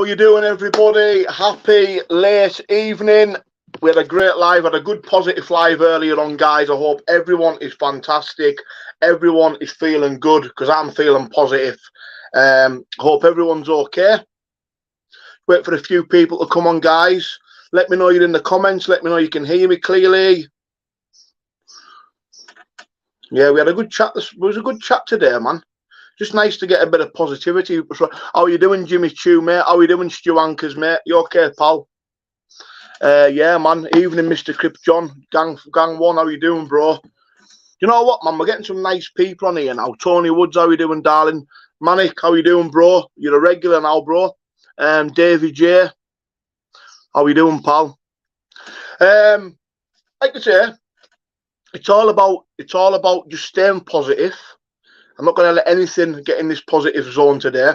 How you doing, everybody? Happy late evening. We had a great live, had a good positive live earlier on, guys. I hope everyone is fantastic. Everyone is feeling good, because I'm feeling positive. Hope everyone's okay. Wait for a few people to come on, guys. Let me know you're in the comments. Let me know you can hear me clearly. Yeah, we had a good chat. It was a good chat today, man. Just nice to get a bit of positivity. How you doing, Jimmy Chew, mate? How you doing, Stu Anchors, mate? You okay, pal? Yeah, man. Evening, Mr. Crip John. Gang one, how you doing, bro? You know what, man? We're getting some nice people on here now. Tony Woods, how you doing, darling? Manic, how you doing, bro? You're a regular now, bro. Davey J, how you doing, pal? Like I say, it's all about just staying positive. I'm not going to let anything get in this positive zone today.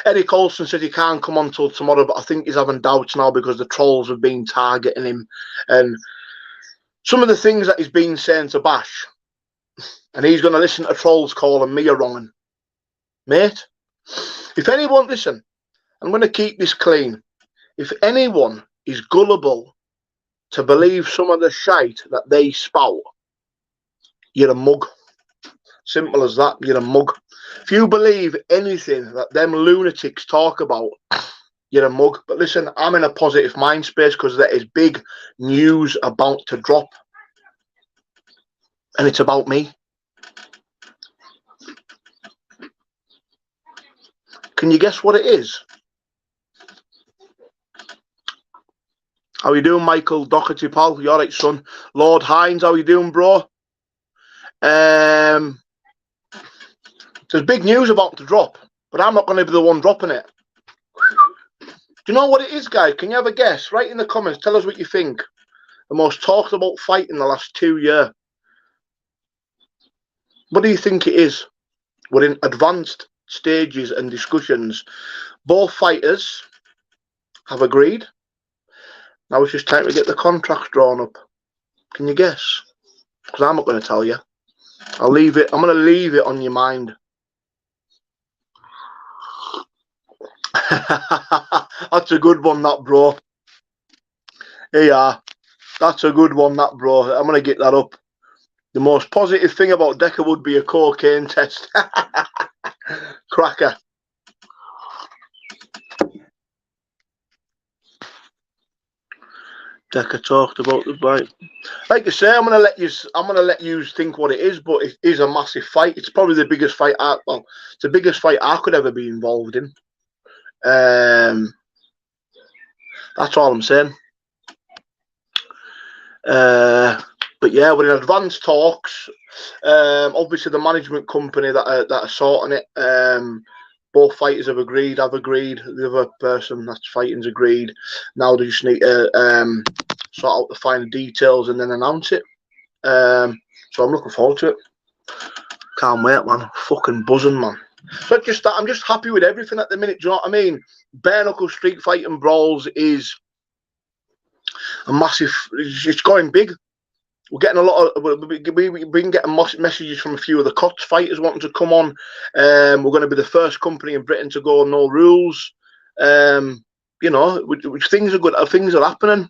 Eddie Colson said he can't come on till tomorrow, but I think he's having doubts now because the trolls have been targeting him. And some of the things that he's been saying to Bash, and he's going to listen to trolls calling me a wrong. Mate, if anyone, listen, I'm going to keep this clean. If anyone is gullible to believe some of the shite that they spout, you're a mug. Simple as that. You're a mug. If you believe anything that them lunatics talk about, you're a mug. But listen, I'm in a positive mind space because there is big news about to drop. And it's about me. Can you guess what it is? How you doing, Michael Doherty, pal? You alright, son? Lord Hines, how you doing, bro? There's big news about to drop, but I'm not going to be the one dropping it. Do you know what it is, guys? Can you have a guess? Write in the comments. Tell us what you think. The most talked about fight in the last 2 years. What do you think it is? We're in advanced stages and discussions. Both fighters have agreed. Now it's just time to get the contracts drawn up. Can you guess? Because I'm not going to tell you. I'll leave it. I'm going to leave it on your mind. That's a good one, that, bro. Here you are. That's a good one, that, bro. I'm going to get that up. The most positive thing about Decca would be a cocaine test. Cracker. Decca talked about the fight. Like I say, I'm gonna let you think what it is, but it is a massive fight. It's probably the biggest fight it's the biggest fight I could ever be involved in. That's all I'm saying. But yeah, we're in advanced talks. Obviously the management company that are sorting it. Both fighters have agreed. I've agreed. The other person that's fighting's agreed. Now they just need to sort out the final details and then announce it. So I'm looking forward to it. Can't wait, man. Fucking buzzing, man. So just that, I'm just happy with everything at the minute. Do you know what I mean? Bare knuckle street fighting brawls is a massive. It's going big. We're getting a lot of. We've been getting messages from a few of the COTS fighters wanting to come on. We're going to be the first company in Britain to go no rules. You know, which things are good. Things are happening.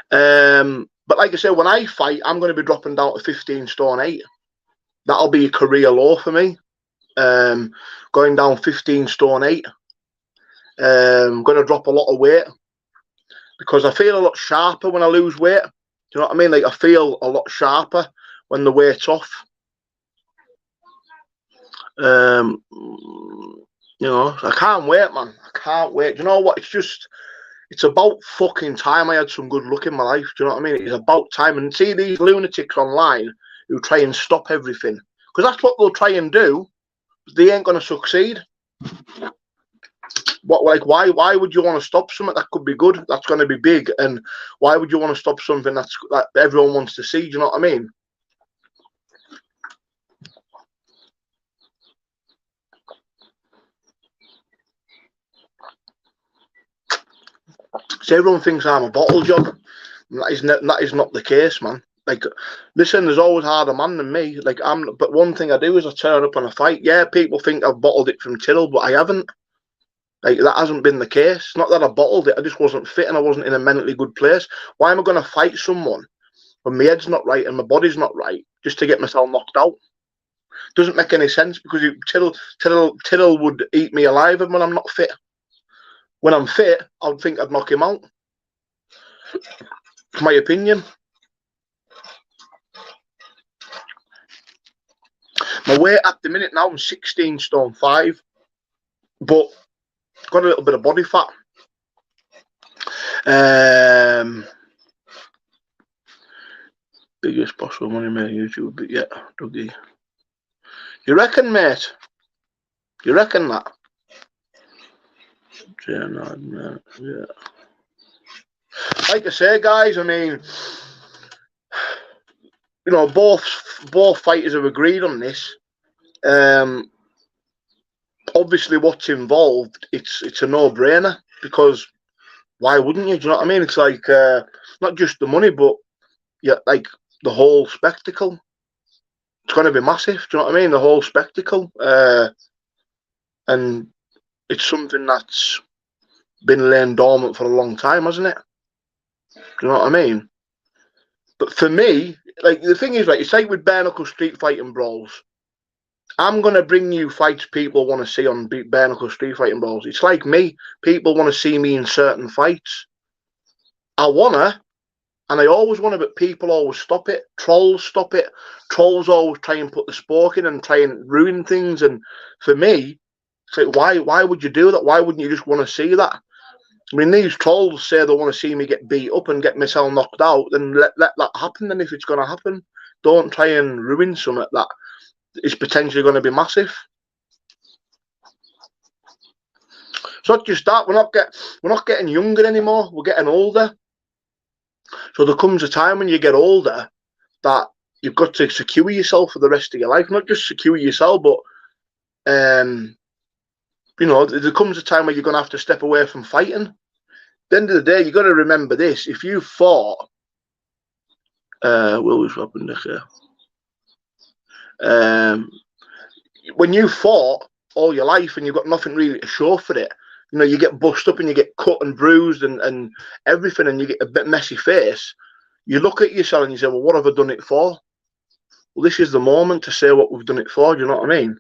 But like I said, when I fight, I'm going to be dropping down to 15 stone 8. That'll be a career low for me. Going down 15 stone 8. I'm going to drop a lot of weight because I feel a lot sharper when I lose weight. Do you know what I mean? Like, I feel a lot sharper when the weight's off. You know, I can't wait, man. I can't wait. Do you know what? It's about fucking time I had some good luck in my life. Do you know what I mean? It's about time. And see these lunatics online who try and stop everything. Because that's what they'll try and do. But they ain't going to succeed. Why would you want to stop something that could be good? That's going to be big. And why would you want to stop something that everyone wants to see? Do you know what I mean? So everyone thinks I'm a bottle job. That is not the case, man. Like, listen, there's always harder man than me. Like, but one thing I do is I turn up on a fight. Yeah, people think I've bottled it from Tyrrell, but I haven't. Like, that hasn't been the case. Not that I bottled it, I just wasn't fit and I wasn't in a mentally good place. Why am I going to fight someone when my head's not right and my body's not right just to get myself knocked out? Doesn't make any sense, because Tittle would eat me alive when I'm not fit. When I'm fit, I would think I'd knock him out. It's my opinion. My weight at the minute now, I'm 16 stone 5, but got a little bit of body fat. Biggest possible money made on YouTube, but yeah, Dougie. You reckon, mate? You reckon that? Yeah. Like I say, guys, I mean, you know, both fighters have agreed on this. Obviously, what's involved, it's a no-brainer, because why wouldn't you? Do you know what I mean? It's like not just the money, but yeah, like the whole spectacle. It's going to be massive. Do you know what I mean? The whole spectacle, and it's something that's been laying dormant for a long time, hasn't it? Do you know what I mean? But for me, like, the thing is, right, it's like with bare knuckle street fighting brawls. I'm going to bring you fights people want to see on bare knuckle street fighting brawls. It's like me. People want to see me in certain fights. I want to, and I always want to, but people always stop it. Trolls stop it. Trolls always try and put the spork in and try and ruin things. And for me, it's like, why would you do that? Why wouldn't you just want to see that? I mean, these trolls say they want to see me get beat up and get myself knocked out, then let that happen then if it's going to happen. Don't try and ruin something that is potentially going to be massive. It's not just that. We're not getting younger anymore. We're getting older. So there comes a time when you get older that you've got to secure yourself for the rest of your life. Not just secure yourself, but you know, there comes a time where you're going to have to step away from fighting. At the end of the day, you've got to remember this. If you fought, what was happening here? When you fought all your life and you've got nothing really to show for it, you know, you get bust up and you get cut and bruised and everything, and you get a bit messy face. You look at yourself and you say, well, what have I done it for? Well, this is the moment to say what we've done it for. Do you know what I mean?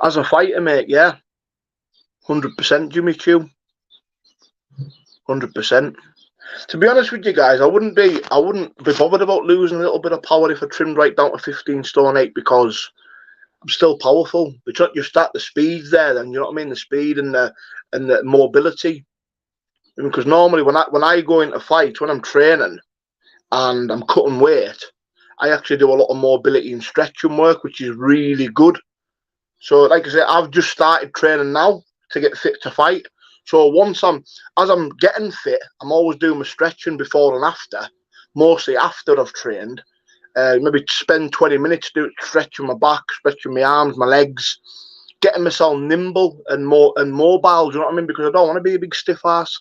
As a fighter, mate, yeah, 100% Jimmy Chew, 100%. To be honest with you guys, I wouldn't be bothered about losing a little bit of power if I trimmed right down to 15 stone 8, because I'm still powerful. It's not just that, the speed's there, then, you know what I mean? The speed and the mobility. Because normally when I go into fight, when I'm training and I'm cutting weight, I actually do a lot of mobility and stretching work, which is really good. So, like I said, I've just started training now to get fit to fight. So as I'm getting fit, I'm always doing my stretching before and after, mostly after I've trained. Maybe spend 20 minutes stretching my back, stretching my arms, my legs, getting myself nimble and mobile. Do you know what I mean? Because I don't want to be a big stiff ass.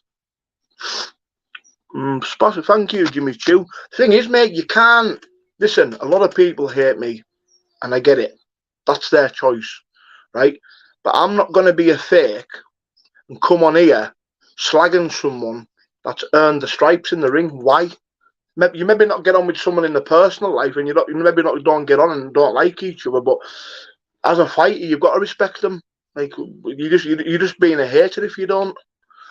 Thank you, Jimmy Chew. The thing is, mate, you can't listen. A lot of people hate me, and I get it. That's their choice, right? But I'm not going to be a fake and come on here slagging someone that's earned the stripes in the ring. Why? You maybe not get on with someone in the personal life, and you maybe not don't get on and don't like each other, but as a fighter, you've got to respect them. Like, you're just being a hater if you don't.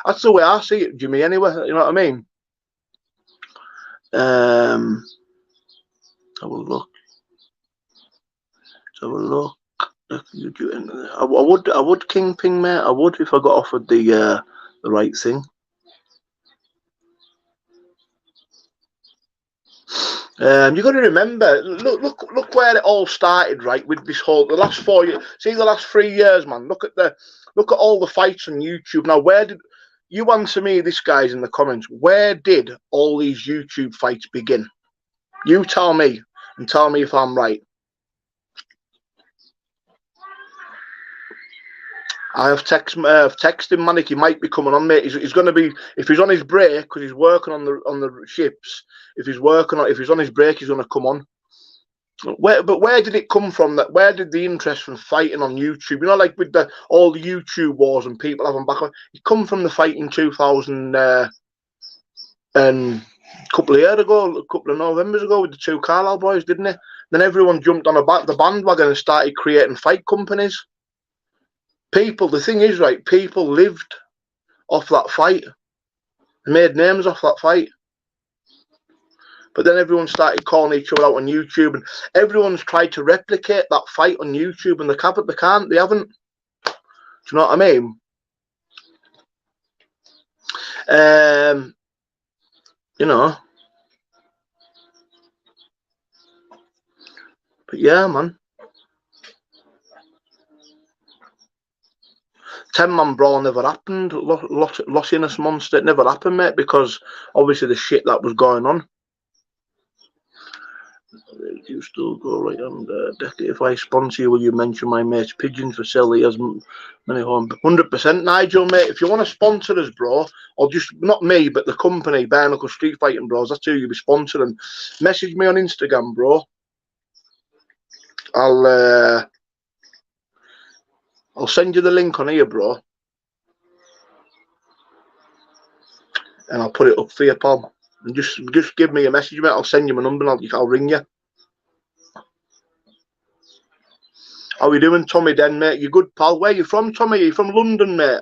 That's the way I see it, Jimmy. Anyway, you know what I mean? Have a look. Have a look. I would kingpin, mate. I would if I got offered the right thing. You got to remember, look where it all started, right? With this whole the last 4 years. See, the last 3 years, man. Look at all the fights on YouTube. Now, where did you answer me this, guys, in the comments? Where did all these YouTube fights begin? You tell me, and tell me if I'm right. I have texted Manic. He might be coming on, mate. He's going to be, if he's on his break, because he's working on the ships. If he's on his break, he's going to come on. Where did it come from? That where did the interest from fighting on YouTube? You know, like with all the YouTube wars and people having back. It come from the fight in 2000 and a couple of years ago, a couple of Novembers ago, with the two Carlisle boys, didn't it? Then everyone jumped on the bandwagon and started creating fight companies. People, the thing is, right? People lived off that fight. They made names off that fight. But then everyone started calling each other out on YouTube, and everyone's tried to replicate that fight on YouTube, and they can't, they haven't. Do you know what I mean? You know. But yeah, man. 10-man brawl never happened. Lossiness monster, it never happened, mate, because obviously the shit that was going on. You still go right on Decca. If I sponsor you, will you mention my mate's pigeons for sale? He has many home. 100%, Nigel, mate. If you want to sponsor us, bro, or just not me, but the company, BAREKNUCKLE Street Fighting Bros, that's who you'll be sponsoring. Message me on Instagram, bro. I'll send you the link on here, bro, and I'll put it up for you, pal. And just give me a message, mate. I'll send you my number and I'll ring you. How are you doing, Tommy Den, mate? You good, pal? Where are you from, Tommy? Are you from London, mate?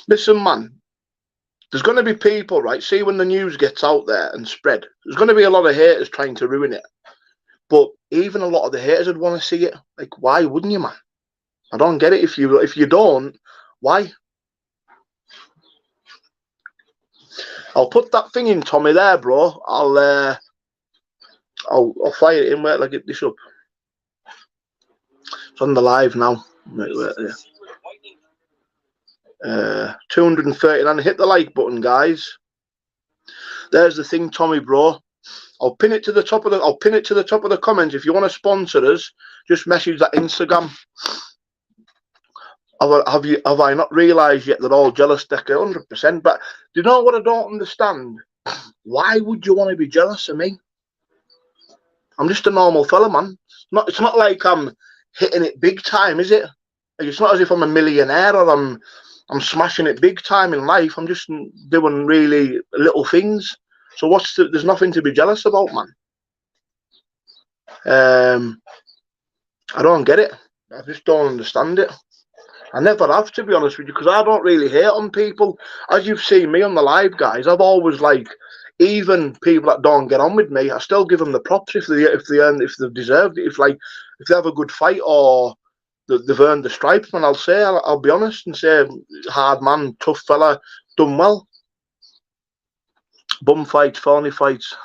Listen, man. There's going to be people, right? See, when the news gets out there and spread, there's going to be a lot of haters trying to ruin it. But even a lot of the haters would want to see it. Like, why wouldn't you, man? I don't get it. If you don't, why? I'll put that thing in, Tommy, there, bro. I'll fire it in. Wait till I get this up. It's on the live now. Wait, yeah. 239. Hit the like button, guys. There's the thing, Tommy, bro. I'll pin it to the top of the comments. If you want to sponsor us, just message that Instagram. Have I not realised yet that all jealous, Decca? 100%. But do you know what I don't understand? Why would you want to be jealous of me? I'm just a normal fella, man. It's not like I'm hitting it big time, is it? It's not as if I'm a millionaire or I'm smashing it big time in life. I'm just doing really little things. So there's nothing to be jealous about, man. I don't get it. I just don't understand it. I never have, to be honest with you, because I don't really hate on people. As you've seen me on the live, guys, I've always, like, even people that don't get on with me, I still give them the props if they've deserved it. If they have a good fight or they've earned the stripes, man, I'll be honest and say, hard man, tough fella, done well. Bum fights, phony fights.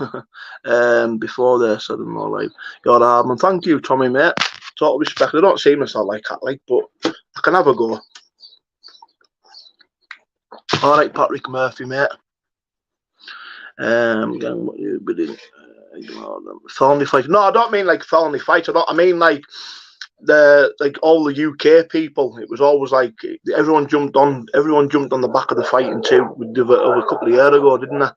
Before this, I don't know, like, you're hard man. Thank you, Tommy, mate. Total respect. I don't see myself like that, like, but I can have a go. All right, Patrick Murphy, mate. What you been felony fight? No, I don't mean like felony fight. I mean like all the UK people. It was always like everyone jumped on the back of the fighting too. Over a couple of years ago, didn't they?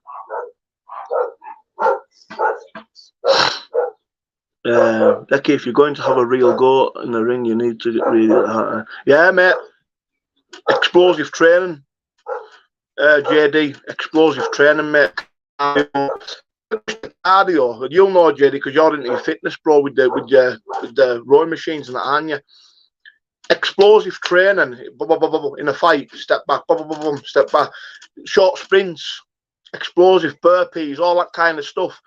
Becky, if you're going to have a real go in the ring, you need to get really yeah, mate. Explosive training, JD. Explosive training, mate. Cardio. You'll know, JD, because you're into your fitness, bro, with the rowing machines and that, aren't you? Explosive training in a fight. Step back, step back. Short sprints, explosive burpees, all that kind of stuff.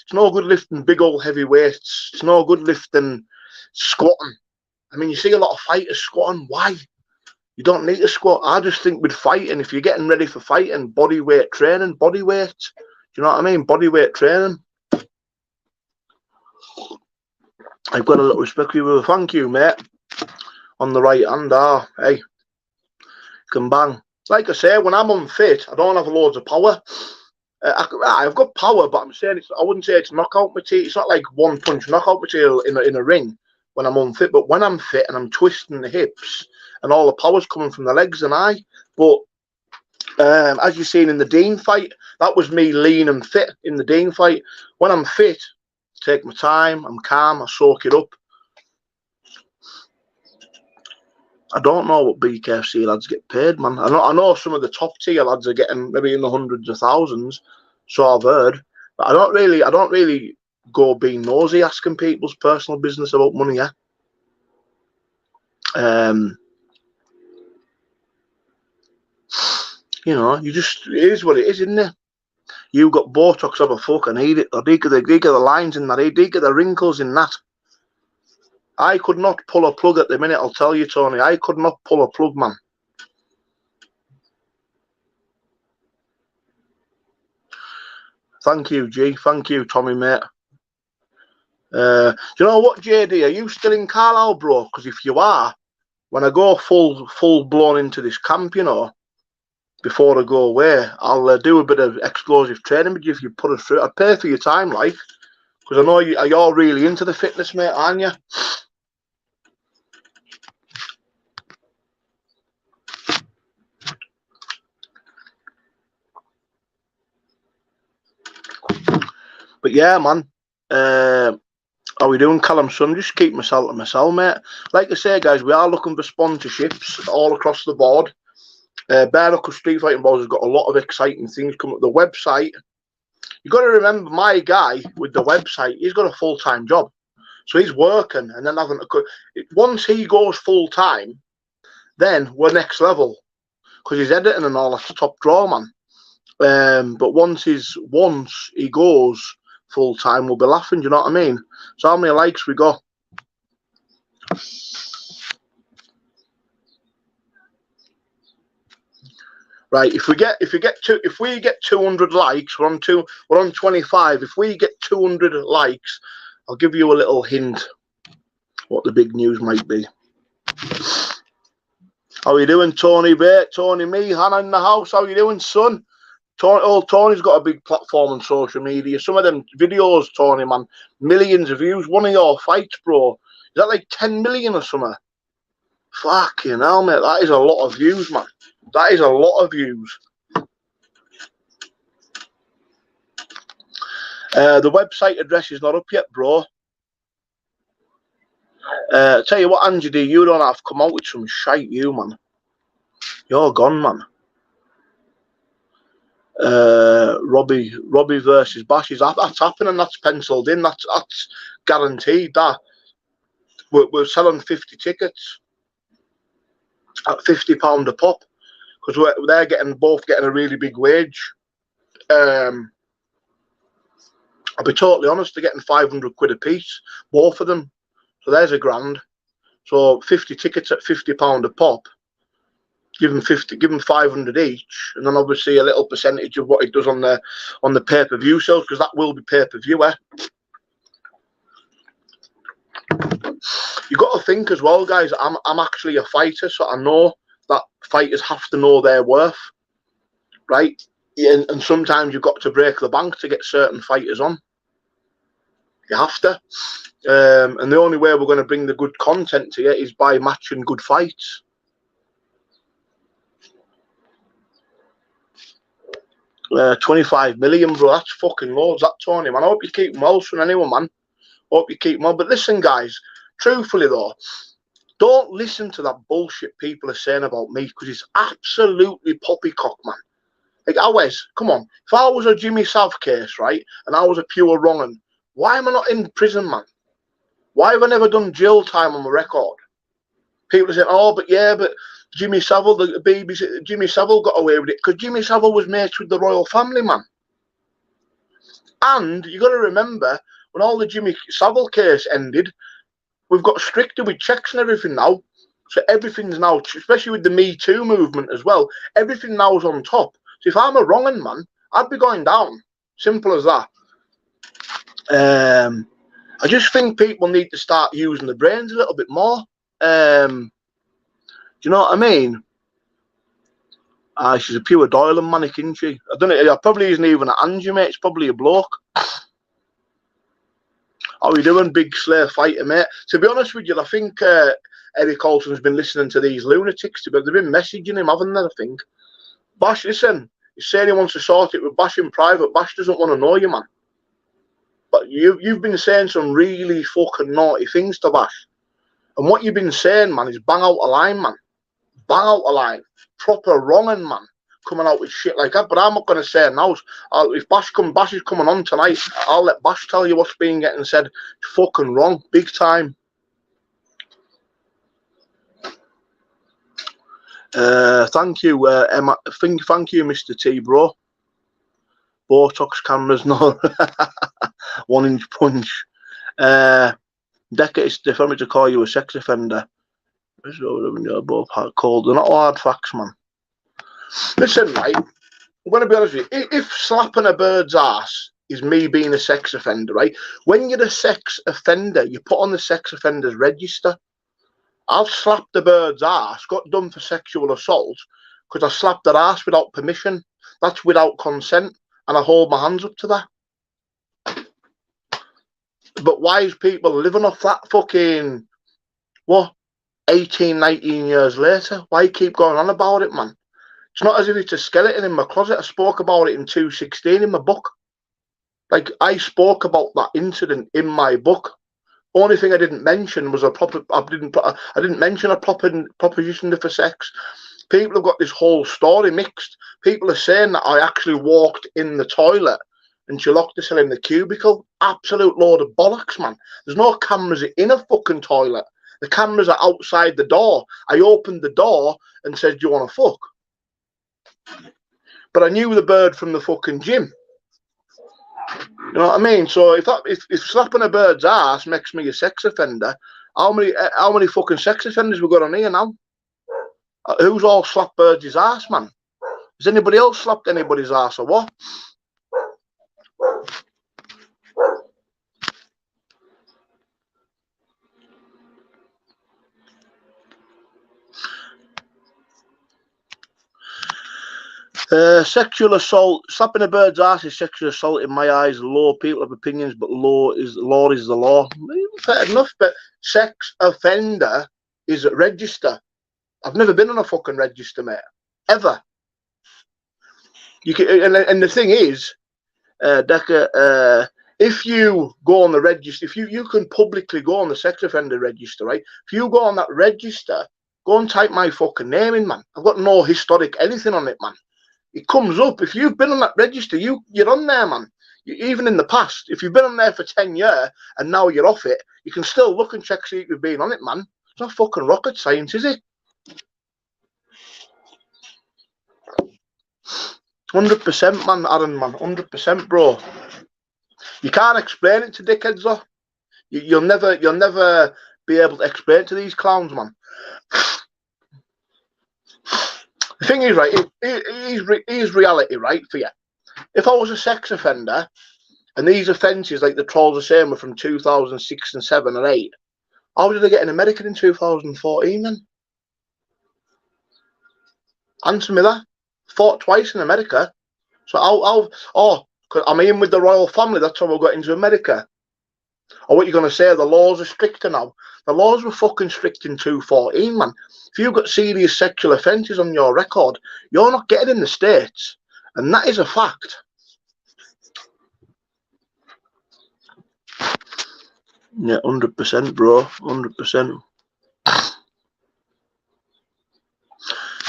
It's no good lifting big old heavy weights. It's no good lifting squatting. I mean, you see a lot of fighters squatting. Why? You don't need to squat. I just think with fighting, if you're getting ready for fighting, body weight training, body weight. Do you know what I mean? Body weight training. I've got a little respect for you. Thank you, mate. On the right hand, hey, you can bang. Like I say, when I'm unfit, I don't have loads of power. I've got power, but I'm saying I wouldn't say it's knockout material. It's not like one punch knockout material in a ring when I'm unfit. But when I'm fit and I'm twisting the hips and all the power's coming from the legs and but As you've seen in the Dean fight, that was me lean and fit in the Dean fight. When I'm fit, take my time, I'm calm, I soak it up. I don't know what BKFC lads get paid, man. I know some of the top tier lads are getting maybe in the hundreds of thousands, so I've heard. But I don't really go being nosy asking people's personal business about money, yeah. You know, it is what it is, isn't it? You got Botox, have a fuck, I need it. Or they get the lines in that, they get the wrinkles in that. I could not pull a plug at the minute, I'll tell you, Tony. I could not pull a plug, man. Thank you, G. Thank you, Tommy, mate. Do you know what, JD? Are you still in Carlisle, bro? Because if you are, when I go full blown into this camp, you know, before I go away, I'll do a bit of explosive training with you if you put us through. I'd pay for your time, like, because I know you're really into the fitness, mate, aren't you? But yeah, man. How we doing, Callum Son? Just keep myself to myself, mate. Like I say, guys, we are looking for sponsorships all across the board. BAREKNUCKLE Street Fighting Balls has got a lot of exciting things coming up. The website, you've got to remember, my guy with the website, he's got a full-time job. So he's working and then having to... Once he goes full-time, then we're next level. Because he's editing and all, that's top draw, man. But once he goes full-time, we'll be laughing, do you know what I mean? So how many likes we got? Right, if we get 200 likes, we're on 25. If we get 200 likes, I'll give you a little hint what the big news might be. How you doing, Tony, mate? Tony, me, Hannah in the house. How you doing, son? Tony's got a big platform on social media. Some of them videos, Tony, man, millions of views. One of your fights, bro, is that like 10 million or something? Fucking hell, mate, that is a lot of views, man. That is a lot of views. The website address is not up yet, bro. Tell you what, Angie D, you don't have to come out with some shite, you, man. You're gone, man. Robbie versus Bashes. That's happening. That's penciled in. That's guaranteed. That we're selling 50 tickets at £50 a pop because they're both getting a really big wage. I'll be totally honest. They're getting 500 quid a piece, both of them. So there's a grand. So 50 tickets at £50 a pop. Give them 500 each, and then obviously a little percentage of what it does on the pay-per-view sales, because that will be pay-per-view. You got to think as well, guys. I'm actually a fighter, so I know that fighters have to know their worth, right? And sometimes you've got to break the bank to get certain fighters on. You have to, and the only way we're going to bring the good content to you is by matching good fights. $25 million, bro. That's fucking loads, that, Tony, man. I hope you keep them well, son, anyone, man. Hope you keep them well. But listen, guys, truthfully, though, don't listen to that bullshit people are saying about me, because it's absolutely poppycock, man. Like, come on. If I was a Jimmy Sav case, right, and I was a pure wrong 'un, why am I not in prison, man? Why have I never done jail time on my record? People are saying, oh, but yeah, but Jimmy Savile, the BBC, Jimmy Savile got away with it because Jimmy Savile was mates with the royal family, man. And you got to remember, when all the Jimmy Savile case ended, we've got stricter with checks and everything now. So everything's now, especially with the Me Too movement as well, everything now is on top. So if I'm a wrong 'un, man, I'd be going down. Simple as that. I just think people need to start using the brains a little bit more. Do you know what I mean? She's a pure Doyle and manic, isn't she? I don't know. It probably isn't even an Angie, mate. It's probably a bloke. How are you doing, big Slayer fighter, mate? To be honest with you, I think Eric Olsen's been listening to these lunatics. They've been messaging him, haven't they, I think? Bash, listen, he's saying he wants to sort it with Bash in private. Bash doesn't want to know you, man. But you've been saying some really fucking naughty things to Bash. And what you've been saying, man, is bang out a line, man. Bang out a line. Proper wronging, man. Coming out with shit like that. But I'm not going to say it now. If Bash is coming on tonight, I'll let Bash tell you what's being getting said. It's fucking wrong. Big time. Thank you, Emma. Thank you, Mr. T, bro. Botox cameras, no. 1 inch punch. Decca, it's different to call you a sex offender. Both cold. They're not hard facts, man. Listen, right, I'm going to be honest with you. If slapping a bird's ass is me being a sex offender, right, when you're a sex offender, you put on the sex offenders register. I've slapped a bird's ass, got done for sexual assault because I slapped their ass without permission. That's without consent, and I hold my hands up to that. But why is people living off that fucking, what, 18, 19 years later? Why keep going on about it, man? It's not as if it's a skeleton in my closet. I spoke about it in 2016 in my book. Like, I spoke about that incident in my book. Only thing I didn't mention was I didn't mention a proposition for sex. People have got this whole story mixed. People are saying that I actually walked in the toilet and she locked herself in the cubicle. Absolute load of bollocks, man. There's no cameras in a fucking toilet. The cameras are outside the door. I opened the door and said, "Do you want to fuck?" But I knew the bird from the fucking gym. You know what I mean? So if slapping a bird's ass makes me a sex offender, how many fucking sex offenders we got on here now? Who's all slapped birds' ass, man? Has anybody else slapped anybody's ass or what? Sexual assault. Slapping a bird's ass is sexual assault in my eyes. Law, people have opinions, but law is the law. Fair enough, but sex offender is a register. I've never been on a fucking register, mate. Ever. You can, and the thing is, Decca, if you go on the register, if you can publicly go on the sex offender register, right? If you go on that register, go and type my fucking name in, man. I've got no historic anything on it, man. It comes up. If you've been on that register, you're on there, man. Even in the past, if you've been on there for 10 years and now you're off it, you can still look and check see if you've been on it, man. It's not fucking rocket science, is it? 100%, man, Aaron, man. 100%, bro. You can't explain it to dickheads, though. You'll never be able to explain it to these clowns, man. The thing is, right, it is reality, right, for you. If I was a sex offender, and these offences, like the Trolls are saying, were from 2006 and 7 or 8, how did I get in America in 2014, then? Answer me that. Fought twice in America. So cause I'm in with the royal family, that's how I got into America. Or what you're going to say, the laws are stricter now. The laws were fucking strict in 2014, man. If you've got serious sexual offences on your record, you're not getting in the States. And that is a fact. Yeah, 100%, bro. 100%.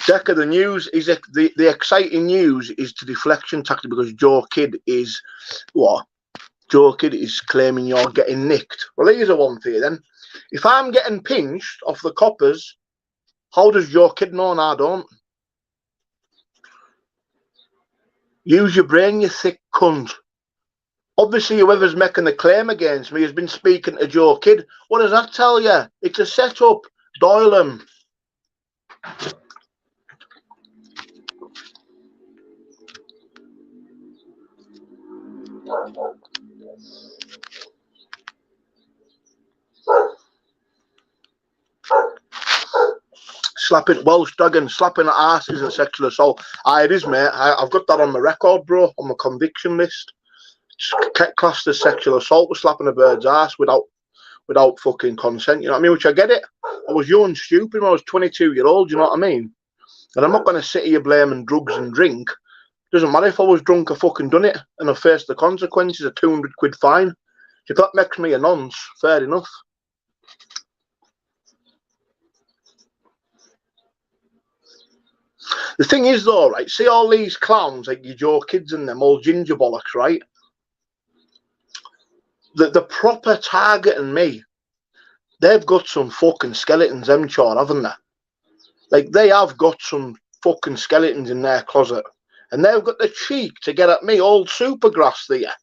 Decca, the news is the exciting news is the deflection tactic because Joe Kidd is what? Joe Kidd is claiming you're getting nicked. Well, here's a one for you then. If I'm getting pinched off the coppers, how does Joe Kidd know and I don't? Use your brain, you thick cunt. Obviously, whoever's making the claim against me has been speaking to Joe Kidd. What does that tell you? It's a setup. Doyle him. Slapping Welsh dragon, slapping at ass isn't sexual assault. It is, mate. I've got that on my record, bro, on my conviction list. It's classed as sexual assault with slapping a bird's ass without fucking consent. You know what I mean? Which I get it. I was young and stupid when I was 22 years old. You know what I mean? And I'm not going to sit here blaming drugs and drink. Doesn't matter if I was drunk, I fucking done it, and I faced the consequences of 200 quid fine. If that makes me a nonce, fair enough. The thing is though, right, see all these clowns, like your Joe Kids and them, all ginger bollocks, right? The proper targeting me, they've got some fucking skeletons, them chore, haven't they? Like, they have got some fucking skeletons in their closet. And they've got the cheek to get at me, old Supergrass there.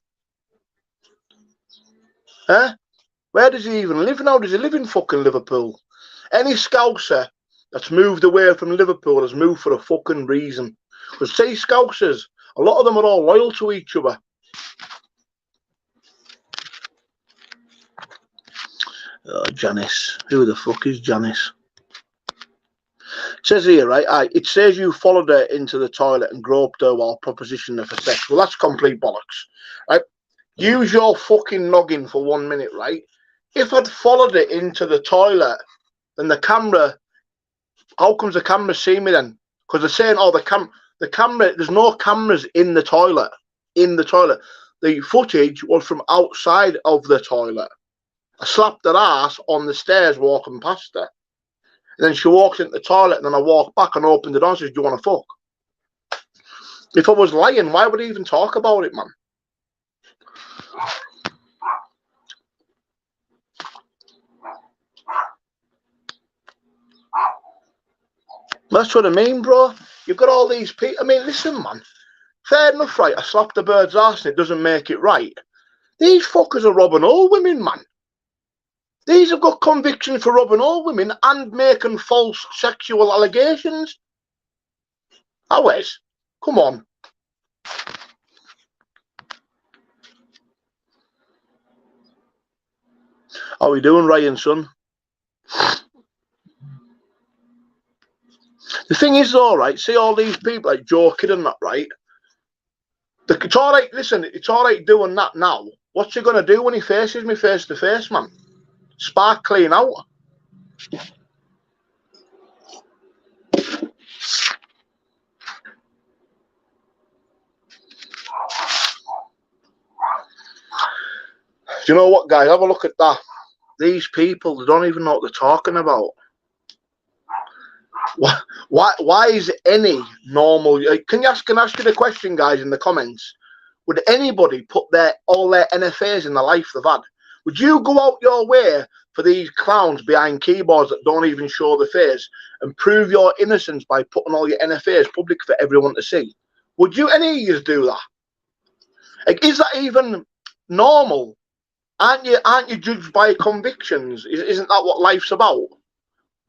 Huh? Where does he even live now? Does he live in fucking Liverpool? Any Scouser that's moved away from Liverpool has moved for a fucking reason. Because see, Scousers, a lot of them are all loyal to each other. Oh, Janice. Who the fuck is Janice? It says here, right, it says you followed her into the toilet and groped her while propositioning her for sex. Well, that's complete bollocks, right? Use your fucking noggin for 1 minute, right? If I'd followed it into the toilet, then the camera, how comes the camera see me then? Because they're saying, oh, the camera, there's no cameras in the toilet. The footage was from outside of the toilet. I slapped her ass on the stairs walking past her. And then she walks into the toilet, and then I walk back and open the door and says, do you want to fuck? If I was lying, why would I even talk about it, man? That's what I mean, bro. You've got all these people. I mean, listen, man. Fair enough, right? I slapped a bird's ass and it doesn't make it right. These fuckers are robbing all women, man. These have got convictions for robbing all women and making false sexual allegations. Always. Come on. How are we doing, Ryan, son? The thing is, though, right, see all these people like Joe Kidd and that, right? It's all right, listen, it's all right doing that now. What's he going to do when he faces me face to face, man? Spark clean out. Do you know what, guys? Have a look at that. These people, they don't even know what they're talking about. Why is any normal? Can I ask you the question, guys, in the comments? Would anybody put all their NFAs in the life they've had? Would you go out your way for these clowns behind keyboards that don't even show the face and prove your innocence by putting all your NFAs public for everyone to see? Would you, any of you, do that? Like, is that even normal? Aren't you judged by convictions? Isn't that what life's about?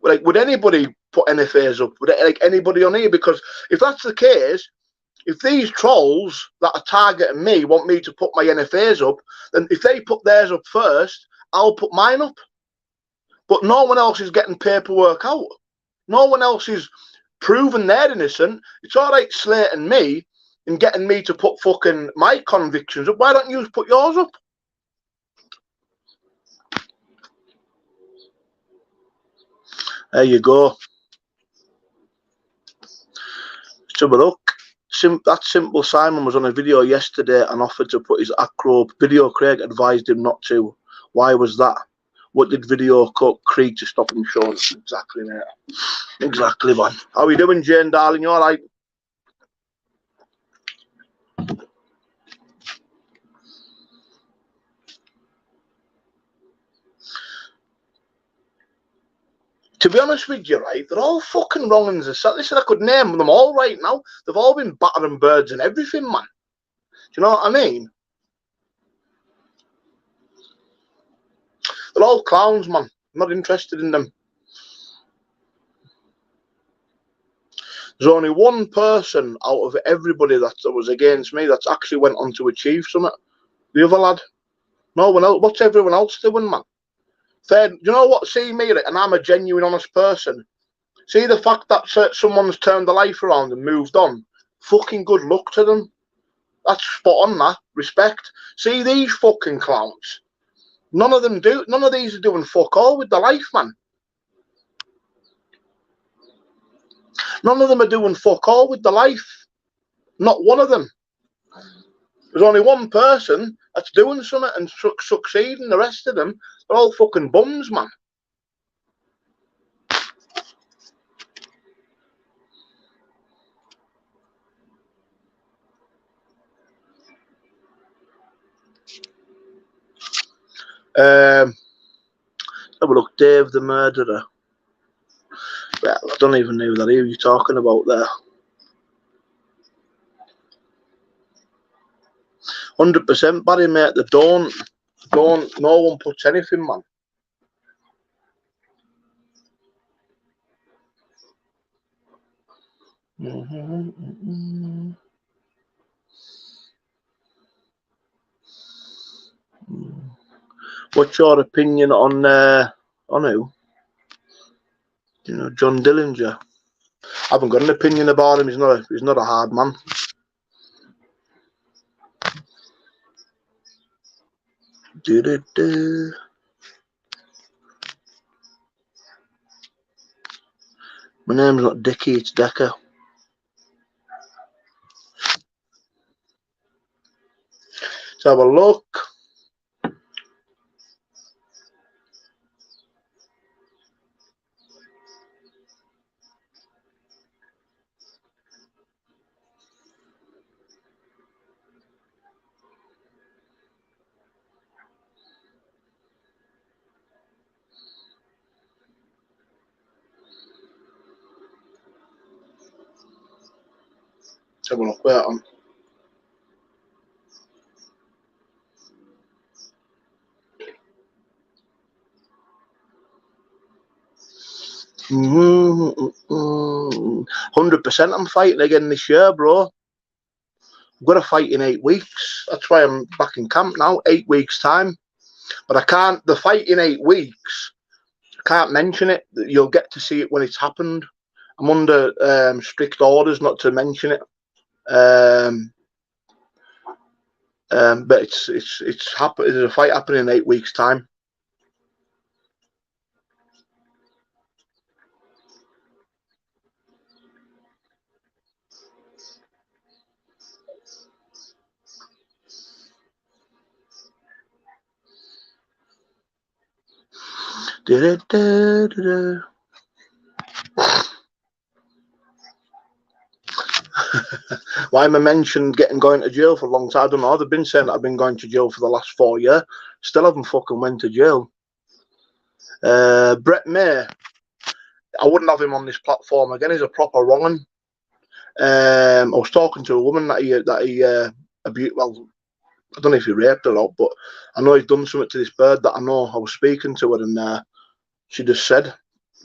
Like, would anybody put NFAs up? Would like anybody on here? Because if that's the case, if these trolls that are targeting me want me to put my NFAs up, then if they put theirs up first, I'll put mine up. But no one else is getting paperwork out. No one else is proving they're innocent. It's all right slating me and getting me to put fucking my convictions up. Why don't you put yours up? There you go. Let's have a look. That Simple Simon was on a video yesterday and offered to put his acro video. Craig advised him not to. Why was that? What did video cut Craig to stop him showing? Exactly, mate. Exactly, man. How are you doing, Jane, darling? You all right? To be honest with you, right, they're all fucking wrong in the set. Listen, I could name them all right now. They've all been battering birds and everything, man. Do you know what I mean? They're all clowns, man. I'm not interested in them. There's only one person out of everybody that was against me that's actually went on to achieve something. The other lad. No one else. What's everyone else doing, man? Fair, you know what? See me, and I'm a genuine, honest person. See the fact that someone's turned the life around and moved on. Fucking good luck to them. That's spot on, that. Respect. See these fucking clowns. None of these are doing fuck all with their life, man. None of them are doing fuck all with their life. Not one of them. There's only one person that's doing something and succeeding. The rest of them, they're all fucking bums, man. Have a look, Dave the Murderer. Well, I don't even know that. Who you're talking about there? 100%, Barry, mate. They don't. No one puts anything, man. What's your opinion on who? You know, John Dillinger. I haven't got an opinion about him. He's not a hard man. My name's not Dickie, it's Decca. Let's have a look. Let's have a look. Wait on. Mm-hmm. 100% I'm fighting again this year, bro. I've got to fight in 8 weeks. That's why I'm back in camp now. 8 weeks time. But I can't, the fight in 8 weeks, I can't mention it. You'll get to see it when it's happened. I'm under strict orders not to mention it. But it's happened. There's a fight happening in 8 weeks time. Why am I mentioned going to jail for a long time? I don't know. They've been saying that I've been going to jail for the last 4 years. Still haven't fucking went to jail. Brett May, I wouldn't have him on this platform again. He's a proper wrong'un. I was talking to a woman that he abused. Well, I don't know if he raped her or not, but I know he's done something to this bird that I know. I was speaking to her and she just said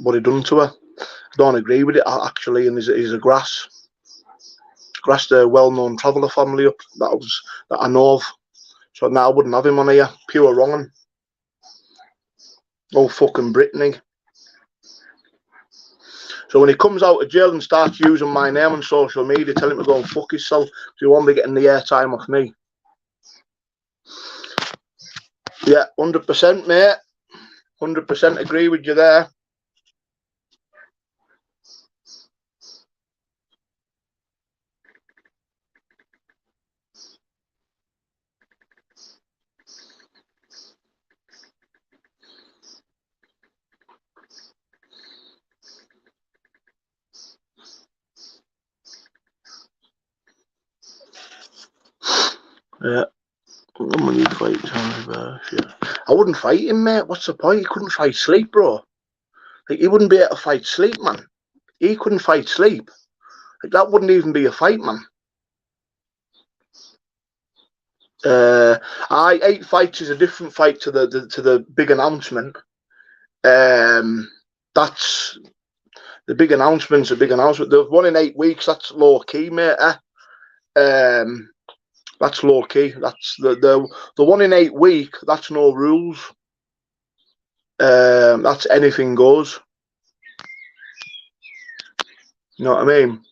what he done to her. I don't agree with it actually, and he's a grassed a well-known traveller family up that I know of. So now I wouldn't have him on here. Pure wrong'un. Oh fucking Brittany. So when he comes out of jail and starts using my name on social media, tell him to go and fuck himself, because he won't be getting the airtime off me. Yeah, 100%, mate. 100% agree with you there. Yeah. When you fight I wouldn't fight him, mate. What's the point? He couldn't fight sleep, bro. Like, he wouldn't be able to fight sleep, man. He couldn't fight sleep. Like, that wouldn't even be a fight, man. 8 fights is a different fight to the big announcement. That's the big announcement's a big announcement. The one in 8 weeks, that's low key, mate. That's low key. That's the one in 8 week. That's no rules. That's anything goes. You know what I mean?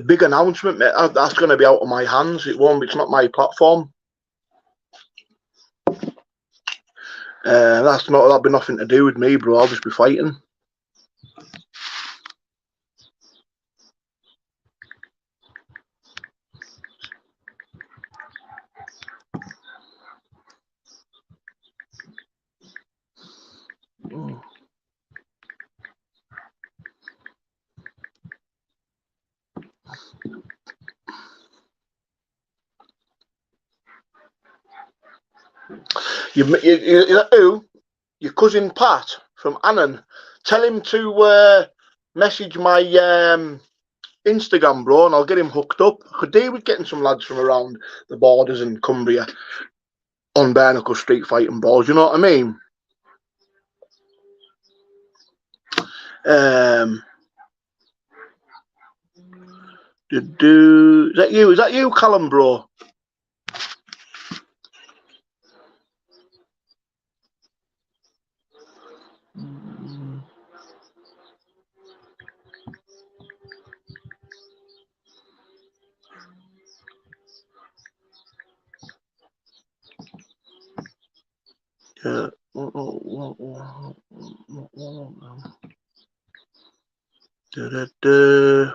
big announcement, mate. That's going to be out of my hands. It won't. It's not my platform. That'll be nothing to do with me, bro. I'll just be fighting. Who? Your cousin Pat from Annan. Tell him to message my Instagram, bro, and I'll get him hooked up. I could deal with getting some lads from around the borders in Cumbria on bare-knuckle street fighting brawls. You know what I mean? Is that you? Is that you, Callum, bro? Yeah.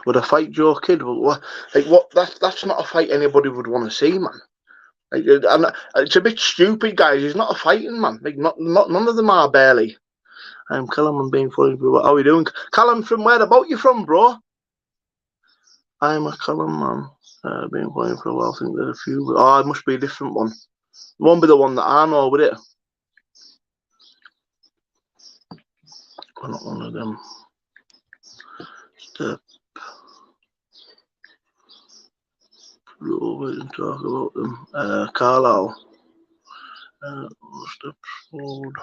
Would I fight your kid? Like what? That's not a fight anybody would want to see, man. Like, it's a bit stupid, guys. He's not a fighting man. Like none of them are barely. I'm Callum. I'm being funny. How are you doing, Callum? From where about you from, bro? I'm a Callum man. Been playing for a while. I think there's a few. Oh, it must be a different one. It won't be the one that I know, would it? We're not one of them. Step. We can talk about them. Carlisle. Step forward.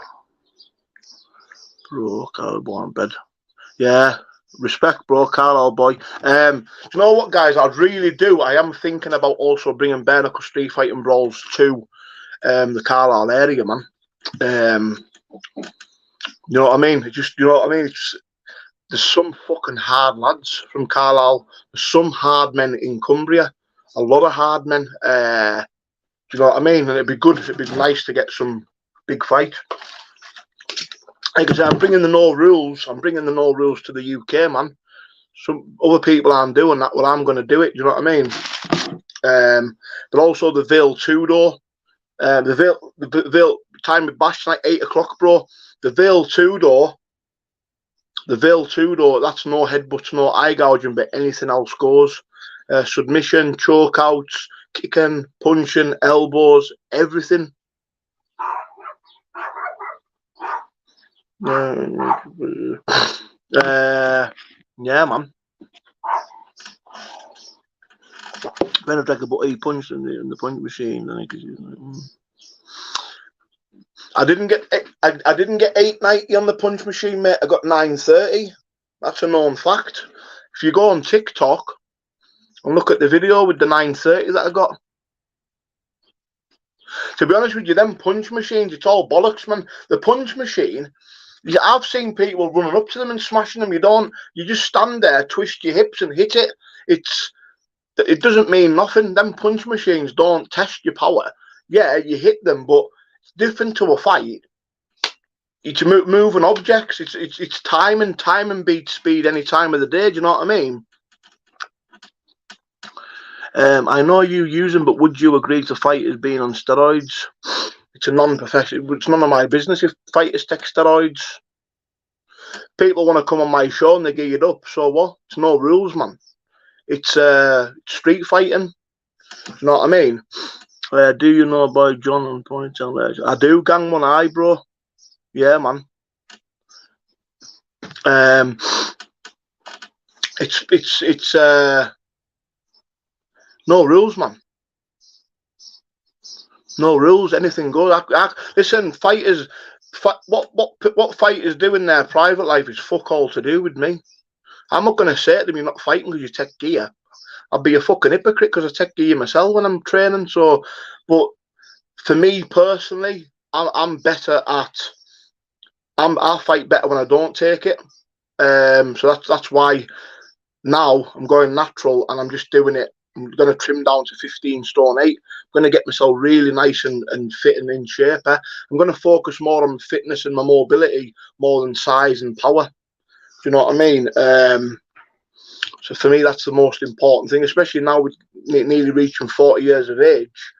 Bro, Carlisle boy in bed. Yeah, respect, bro, Carlisle boy. Do you know what, guys? I really do. I am thinking about also bringing bare-knuckle street fighting brawls to the Carlisle area, man. You know what I mean? You know what I mean? There's some fucking hard lads from Carlisle. There's some hard men in Cumbria. A lot of hard men. Do you know what I mean? And it'd be good. It'd be nice to get some big fight. Like I said, I'm bringing the no rules. I'm bringing the no rules to the UK, man. Some other people aren't doing that. Well, I'm going to do it. Do you know what I mean? But also the Vale 2-door. The Vale time with bash like 8 o'clock, bro. The Vale 2-door. The Vale 2-door. That's no headbutts, no eye gouging, but anything else goes. Submission, chokeouts, kicking, punching, elbows, everything. Yeah, man. When I take about 8 punches in the punch machine, I didn't get 890 on the punch machine, mate. I got 930. That's a known fact. If you go on TikTok and look at the video with the 930 that I got. To be honest with you, them punch machines, it's all bollocks, man. The punch machine, I've seen people running up to them and smashing them. You just stand there, twist your hips and hit it. It doesn't mean nothing. Them punch machines don't test your power. Yeah, you hit them, but it's different to a fight. It's moving objects. It's timing. Timing beats speed any time of the day. Do you know what I mean? I know you use them, but would you agree to fighters being on steroids? It's a non-professional. It's none of my business if fighters take steroids. People want to come on my show and they get it up. So what? It's no rules, man. It's street fighting. You know what I mean? Do you know about John and Ponytail? I do. Gang one eye, bro. Yeah, man. It's no rules, man. No rules. Anything goes. Listen, fighters. What fighters do in their private life is fuck all to do with me. I'm not going to say to them, you're not fighting because you take gear. I'll be a fucking hypocrite because I take gear myself when I'm training. So, but for me personally, I'm better at. I fight better when I don't take it. So that's why Now I'm going natural and I'm just doing it. I'm going to trim down to 15 stone 8. I'm going to get myself really nice and fit and in shape. I'm going to focus more on fitness and my mobility more than size and power. Do you know what I mean? So for me, that's the most important thing, especially now with nearly reaching 40 years of age.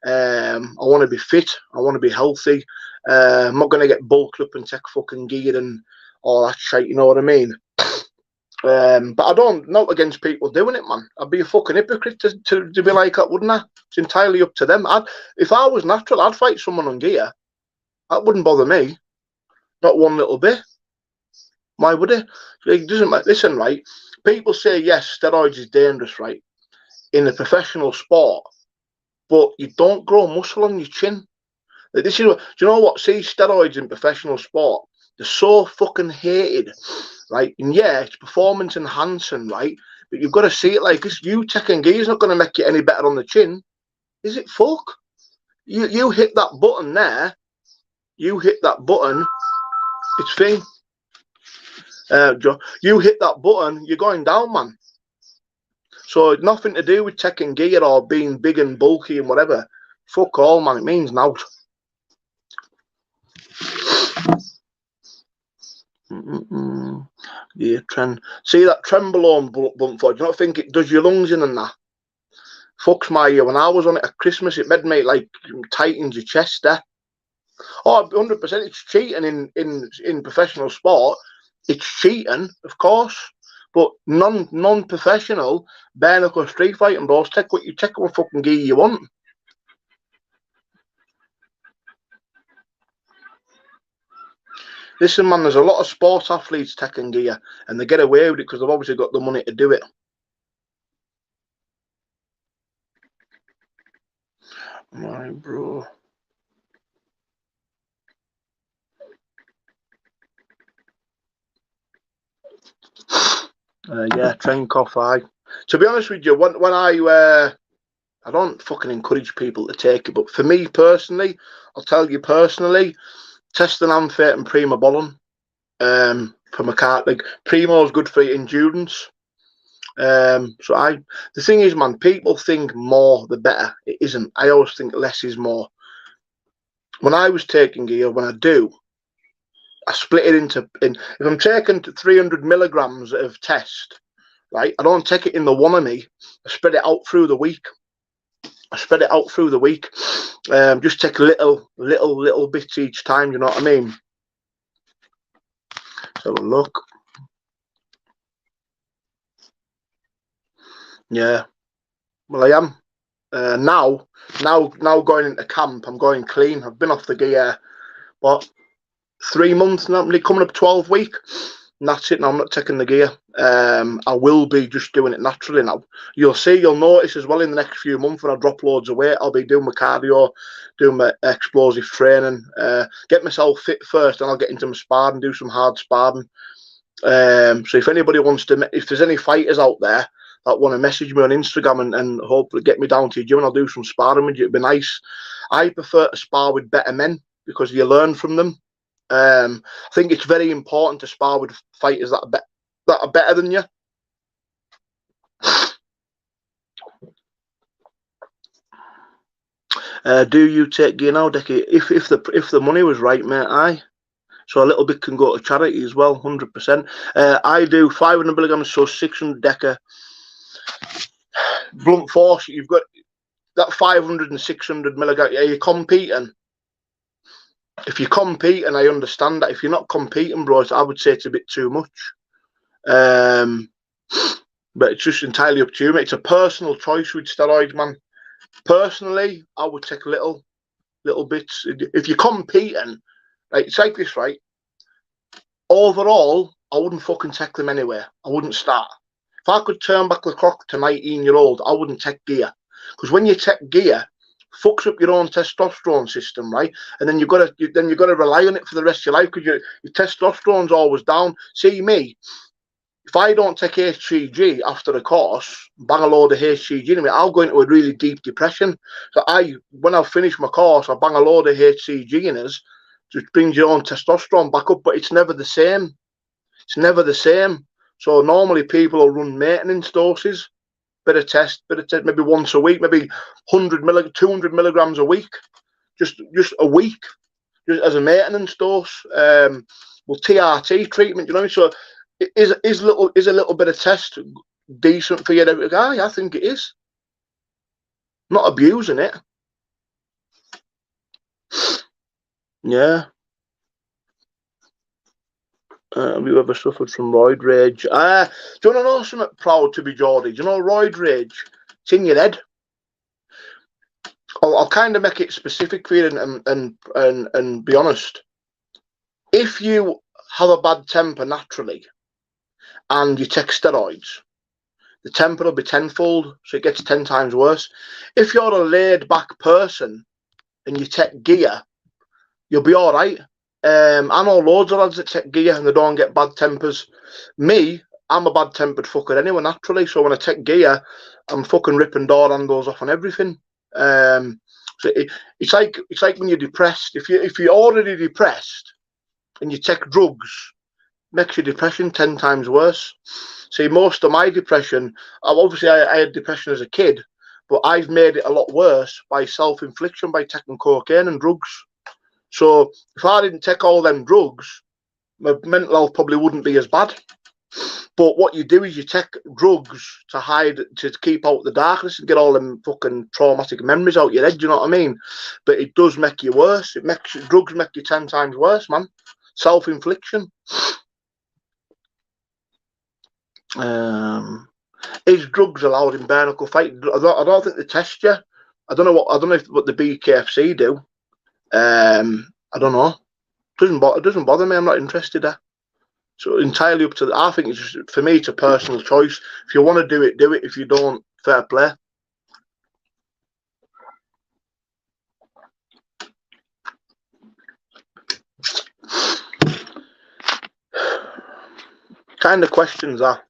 I want to be fit. I want to be healthy. I'm not going to get bulked up and take fucking gear and all that shit. You know what I mean? But I don't, not against people doing it, man. I'd be a fucking hypocrite to be like that, wouldn't I? It's entirely up to them. If I was natural, I'd fight someone on gear. That wouldn't bother me. Not one little bit. Why would it? It doesn't matter. Listen, right? People say, yes, steroids is dangerous, right? In a professional sport. But you don't grow muscle on your chin. Like, this is what, do you know what? See, steroids in professional sport, they're so fucking hated, right? And yeah, it's performance enhancing, right? But you've got to see it like this. You taking gear is not going to make you any better on the chin. Is it? Fuck. You hit that button there. You hit that button. It's thing. You hit that button, you're going down, man. So nothing to do with taking gear or being big and bulky and whatever. Fuck all, man. It means nought. Yeah, see that trenbolone bump for? Do you not think it does your lungs in and that? Fucks my ear. When I was on it at Christmas, it made me like tightens your chest there. Oh, 100%. It's cheating in professional sport. It's cheating, of course, but non-professional bare knuckle street fighting, bros. Take what fucking gear you want. Listen, man, there's a lot of sports athletes taking gear, and they get away with it because they've obviously got the money to do it. My bro. Yeah, Trenkov, aye. To be honest with you, when I don't fucking encourage people to take it, but for me personally, I'll tell you personally, testing Amphate and Prima Bolon for my car. Like, Primo's good for endurance. The thing is, man, people think more the better. It isn't. I always think less is more. When I was taking gear, when I do, I split it if I'm taking 300 milligrams of test, right? I don't take it in the one of me. I spread it out through the week. Just take little bits each time. You know what I mean? Let's have a look. Yeah. Well, I am. Now going into camp, I'm going clean. I've been off the gear, what, 3 months now, coming up 12 weeks, and that's it. Now I'm not taking the gear. I will be just doing it naturally now. You'll notice as well in the next few months when I drop loads of weight, I'll be doing my cardio, doing my explosive training, get myself fit first, and I'll get into my sparring, do some hard sparring. So if anybody wants to, if there's any fighters out there that want to message me on Instagram and hopefully get me down to your gym, and I'll do some sparring with you, it'd be nice. I prefer to spar with better men because you learn from them. I think it's very important to spar with fighters that are better than you. Do you take gear now, Decca? If the money was right, mate, aye. So a little bit can go to charity as well, 100%. I do 500 milligrams, so 600 Decca. Blunt force, you've got that 500 and 600 milligrams. Are you competing? If you're competing, I understand that. If you're not competing, bro, I would say it's a bit too much. But it's just entirely up to you, mate. It's a personal choice with steroids, man. Personally, I would take little bits. If you're competing, right, it's like this, right? Overall, I wouldn't fucking take them anywhere. I wouldn't start. If I could turn back the clock to 19-year-old, I wouldn't take gear. Because when you take gear, fucks up your own testosterone system, right? And then you've got to rely on it for the rest of your life because your testosterone's always down. See me, if I don't take HCG after the course, bang a load of HCG in me, I'll go into a really deep depression. So when I finish my course, I bang a load of HCG in us, just brings your own testosterone back up, but it's never the same. It's never the same. So normally people will run maintenance doses, bit of test, maybe once a week, maybe 200 milligrams a week, just a week, just as a maintenance dose. Well, TRT treatment, you know. So is a little bit of test decent for you every guy? I think it is. Not abusing it. Yeah. Have you ever suffered from roid rage? Do you want to know something proud to be Geordie? Do you know roid rage? It's in your head. I'll kind of make it specific for you and be honest. If you have a bad temper naturally and you take steroids, the temper will be tenfold, so it gets 10 times worse. If you're a laid back person and you take gear, you'll be all right. I know loads of lads that take gear and they don't get bad tempers. Me, I'm a bad tempered fucker anyway, naturally. So when I take gear, I'm fucking ripping door handles off and everything. So it's like when you're depressed. If you're already depressed and you take drugs, makes your depression 10 times worse. See, most of my depression, obviously I had depression as a kid, but I've made it a lot worse by self-infliction, by taking cocaine and drugs. So if I didn't take all them drugs, my mental health probably wouldn't be as bad. But what you do is you take drugs to hide, to keep out the darkness and get all them fucking traumatic memories out your head. Do you know what I mean? But it does make you worse. Drugs make you 10 times worse, man. Self-infliction. Is drugs allowed in bare knuckle fight? I don't think they test you. I don't know what the BKFC do. I don't know. It doesn't bother me. I'm not interested. So entirely up to. I think it's just, for me, it's a personal choice. If you want to do it, do it. If you don't, fair play. Kind of questions are.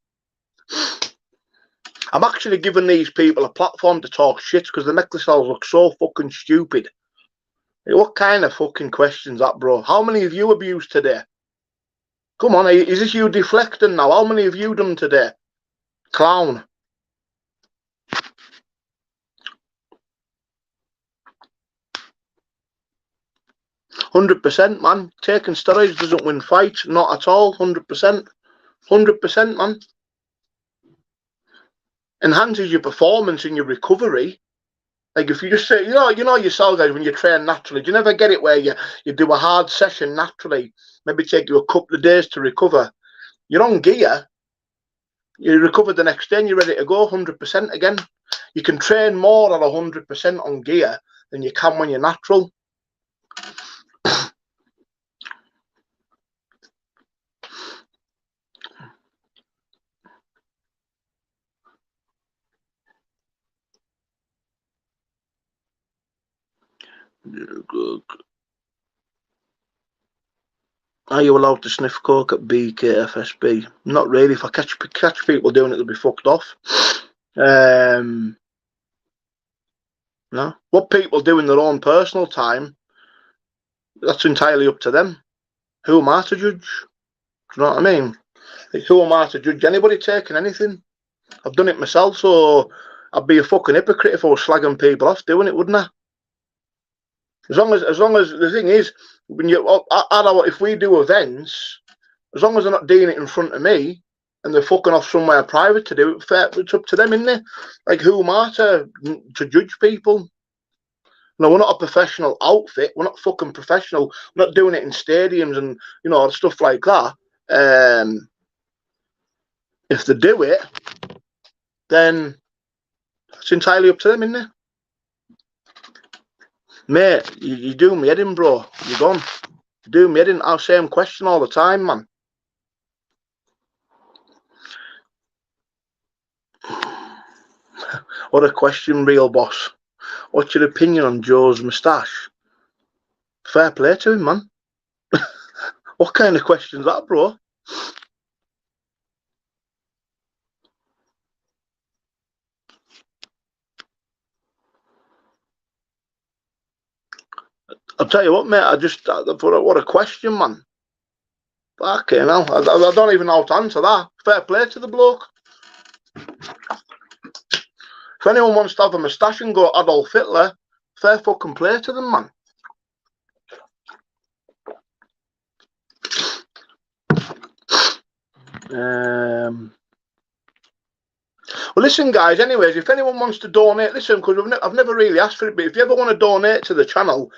I'm actually giving these people a platform to talk shit because they make themselves look so fucking stupid. What kind of fucking questions that, bro? How many have you abused today? Come on, is this you deflecting now? How many have you done today? Clown. %, man. Taking steroids doesn't win fights. Not at all. 100%. 100%, man. Enhances your performance and your recovery. Like if you just say, you know yourself, guys, when you train naturally, do you never get it where you do a hard session naturally, maybe take you a couple of days to recover. You're on gear, you recover the next day and you're ready to go 100% again. You can train more at 100% on gear than you can when you're natural. Are you allowed to sniff coke at BKFSB? Not really. If I catch people doing it, they'll be fucked off. No. What people do in their own personal time, that's entirely up to them. Who am I to judge? Do you know what I mean? Like, who am I to judge anybody taking anything? I've done it myself, so I'd be a fucking hypocrite if I was slagging people off doing it, wouldn't I? As long as the thing is, when if we do events, as long as they're not doing it in front of me and they're fucking off somewhere private to do it, it's up to them, isn't it? Like, who am I to judge people? No, we're not a professional outfit. We're not fucking professional. We're not doing it in stadiums and, you know, stuff like that. If they do it, then it's entirely up to them, isn't it? Mate, you do me heading, bro. You're gone. You do me heading. I'll same question all the time, man. What a question, real boss. What's your opinion on Joe's moustache? Fair play to him, man. What kind of question's that, bro? I'll tell you what, mate. What a question, man. Fucking hell. I don't even know how to answer that. Fair play to the bloke. If anyone wants to have a moustache and go Adolf Hitler, fair fucking play to them, man. Well, listen, guys, anyways, if anyone wants to donate, listen, because I've never really asked for it, but if you ever want to donate to the channel,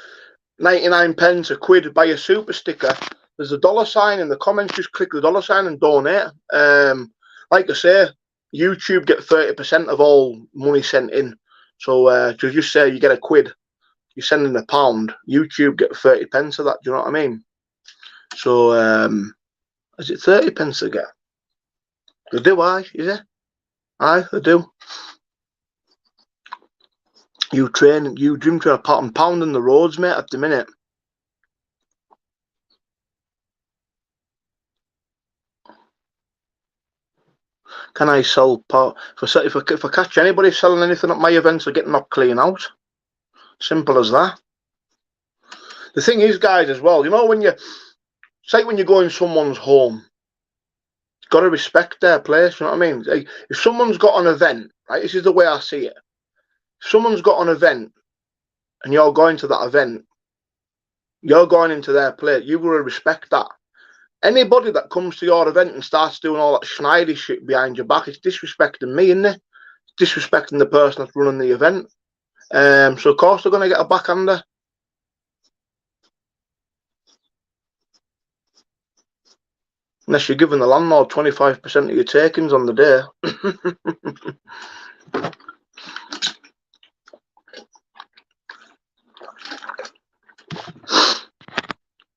99 pence, a quid, buy a super sticker, there's a $sign in the comments. Just click the $sign and donate. Like I say, YouTube get 30% of all money sent in. So to just say you get a quid, you send in £1, YouTube get 30 pence of that. Do you know what I mean? So is it 30 pence they get? They do, aye, is it? Aye, they do. You dream to a pound in the roads, mate, at the minute. Can I sell power? If I catch anybody selling anything at my events, I get knocked clean out. Simple as that. The thing is, guys, as well, you know, when you go in someone's home, you've got to respect their place. You know what I mean? Like, if someone's got an event, right? This is the way I see it. If someone's got an event and you're going to that event, you're going into their place, you've got to respect that. Anybody that comes to your event and starts doing all that schneidi shit behind your back, it's disrespecting me, isn't it? It's disrespecting the person that's running the event. So of course they're going to get a backhander. Unless you're giving the landlord 25% of your takings on the day.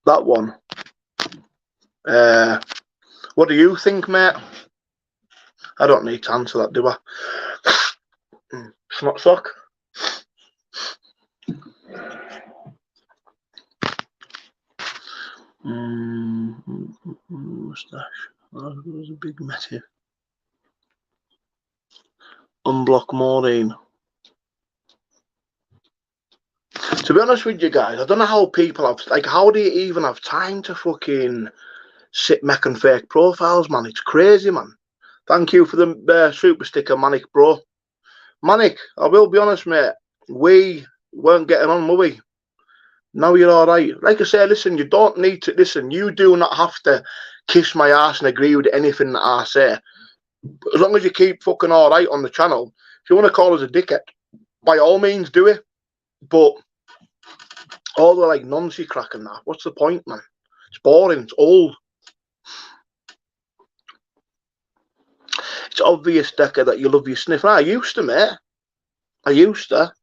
That one. What do you think, mate? I don't need to answer that, do I? Snot sock. Mustache. That was a big massive. Unblock Maureen. To be honest with you guys, I don't know how people have, like, how do you even have time to fucking sit making fake profiles, man? It's crazy, man. Thank you for the super sticker, Manic, bro. Manic, I will be honest, mate, we weren't getting on, were we? Now you're all right. Like I say, listen, you don't need to, listen, you do not have to kiss my ass and agree with anything that I say. As long as you keep fucking all right on the channel. If you want to call us a dickhead, by all means do it. But all the like nonsense cracking that, what's the point, man? It's boring, it's old. It's obvious, Decca, that you love your sniff. I used to, mate. I used to.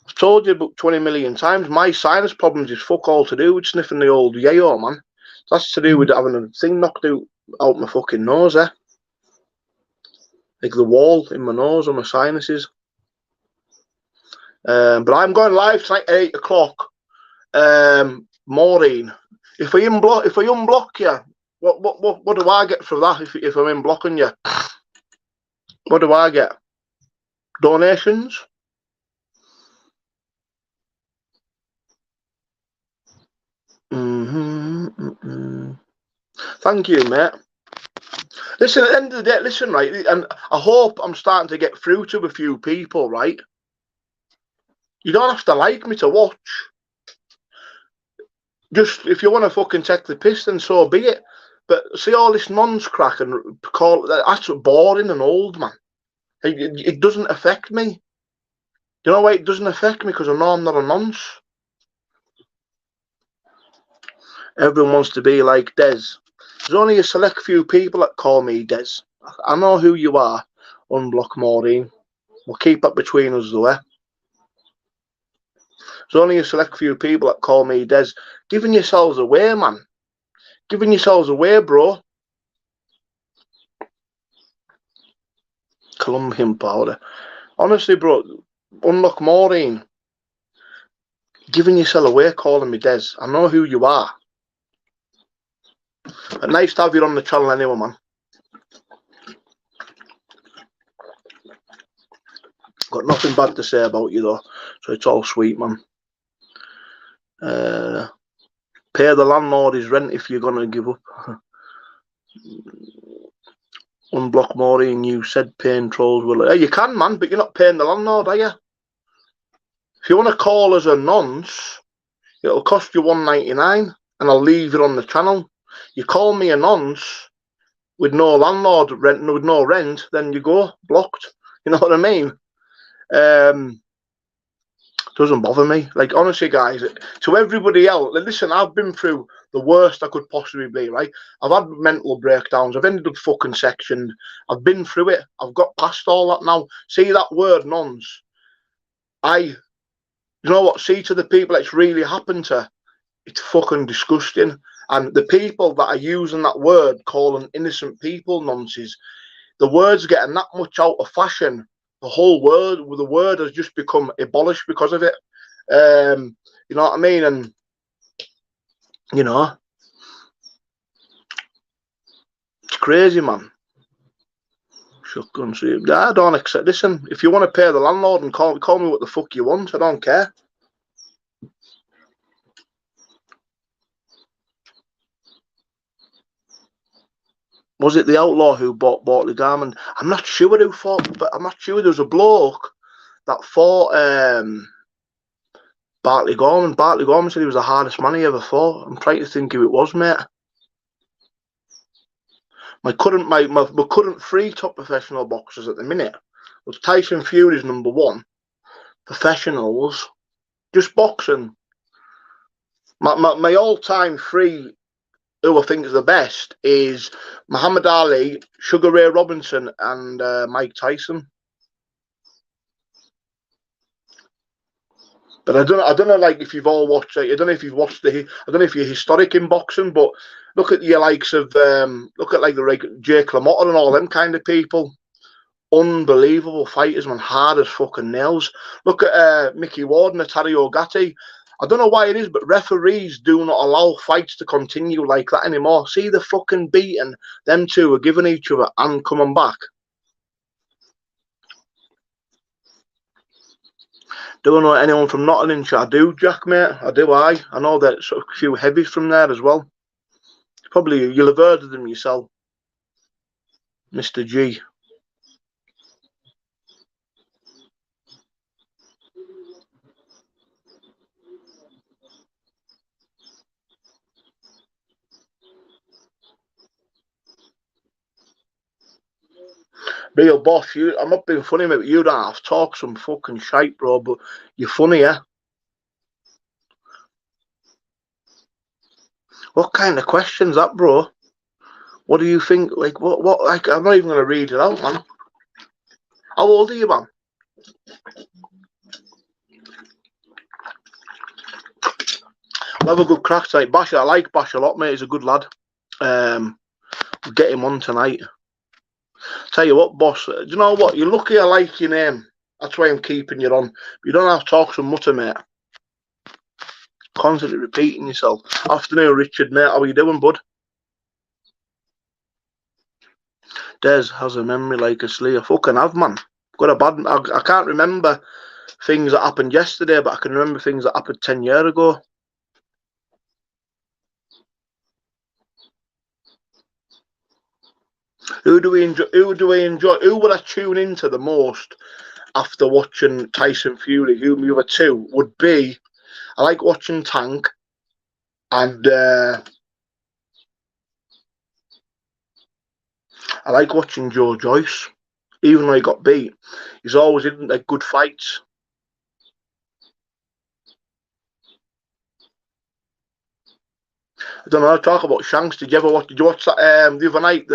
I've told you about 20 million times. My sinus problems is fuck all to do with sniffing the old yayo, man. That's to do with having a thing knocked out my fucking nose, eh? Like the wall in my nose and my sinuses. But I'm going live tonight at 8 o'clock. Maureen, if I unblock you, what do I get for that? If I'm unblocking you, what do I get? Donations? Thank you, mate. Listen, at the end of the day, listen, right, and I hope I'm starting to get through to a few people, right? You don't have to like me to watch. Just, if you want to fucking take the piss, then so be it. But see all this nonsense crack and call that's boring and old, man. It doesn't affect me. You know why it doesn't affect me? Because I know I'm not a nonce. Everyone wants to be like Des. There's only a select few people that call me Des. I know who you are. Unblock Maureen. We'll keep that between us, though, eh? There's only a select few people that call me Des. Giving yourselves away, man. Giving yourselves away, bro. Colombian powder. Honestly, bro, Unlock Maureen. Giving yourself away, calling me Des. I know who you are. But nice to have you on the channel anyway, man. Got nothing bad to say about you, though. So it's all sweet, man. Pay the landlord his rent if you're going to give up. unblock Maury and you said paying trolls will... Yeah, you can, man, but you're not paying the landlord, are you? If you want to call us a nonce, it'll cost you $1.99 and I'll leave it on the channel. You call me a nonce with no landlord rent, with no rent, then you go blocked. You know what I mean? Doesn't bother me. Like, honestly, guys, to everybody else, listen, I've been through the worst I could possibly be, right? I've had mental breakdowns. I've ended up fucking sectioned. I've been through it. I've got past all that now. See that word, nonce? You know what? See, to the people it's really happened to, it's fucking disgusting. And the people that are using that word, calling innocent people nonces, the word's getting that much out of fashion. The whole word, the word has just become abolished because of it. You know what I mean? And, you know, it's crazy, man. Shotgun soup. I don't accept. Listen, if you want to pay the landlord and call me what the fuck you want, I don't care. Was it the outlaw who bought the garment? I'm not sure who fought, but I'm not sure. There was a bloke that fought Bartley Gorman. Bartley Gorman said he was the hardest man he ever fought. I'm trying to think who it was, mate. My current three top professional boxers at the minute was Tyson Fury's #1. Professionals, just boxing. My all-time three, who I think is the best, is Muhammad Ali, Sugar Ray Robinson, and Mike Tyson. But I don't know, like, if you've all watched it. I don't know if you've watched I don't know if you're historic in boxing, but look at your likes of look at like the Jake LaMotta and all them kind of people. Unbelievable fighters, man, hard as fucking nails. Look at Mickey Ward and Atario Gatti. I don't know why it is, but referees do not allow fights to continue like that anymore. See the fucking beating them two are giving each other and coming back. Don't know anyone from Nottinghamshire. I do, Jack, mate. I do. I know that sort of a few heavies from there as well. Probably you'll have heard of them yourself, Mr. G. Real boss, I'm not being funny, mate, but you don't have to talk some fucking shite, bro, but you're funny, yeah? What kind of question's that, bro? What do you think? Like, what, like, I'm not even going to read it out, man. How old are you, man? I'll have a good crack tonight. Bash, I like Bash a lot, mate. He's a good lad. We'll get him on tonight. Tell you what, boss, do you know what? You're lucky I like your name. That's why I'm keeping you on. But you don't have to talk some mutter, mate. Constantly repeating yourself. Afternoon, Richard, mate. How are you doing, bud? Des has a memory like a slee. I fucking have, man. Got a bad... I can't remember things that happened yesterday, but I can remember things that happened 10 years ago. Who do we enjoy? Who would I tune into the most after watching Tyson Fury? Who the other two would be? I like watching Tank, and I like watching Joe Joyce. Even though he got beat, he's always in like good fights. I don't know. Talk about Shanks. Did you watch that the other night?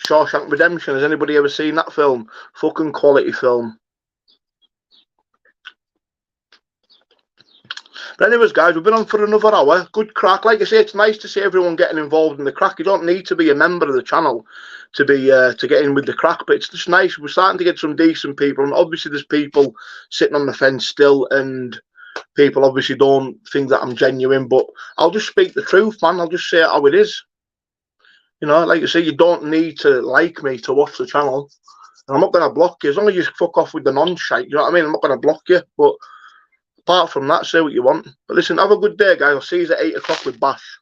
Shawshank Redemption. Has anybody ever seen that film? Fucking quality film. But anyways, guys, we've been on for another hour. Good crack. Like I say, it's nice to see everyone getting involved in the crack. You don't need to be a member of the channel to be to get in with the crack, but it's just nice. We're starting to get some decent people, and obviously there's people sitting on the fence still, and people obviously don't think that I'm genuine, but I'll just speak the truth, man. I'll just say it how it is. You know, like you say, you don't need to like me to watch the channel. And I'm not going to block you. As long as you fuck off with the non-shite, you know what I mean? I'm not going to block you. But apart from that, say what you want. But listen, have a good day, guys. I'll see you at 8 o'clock with Bash.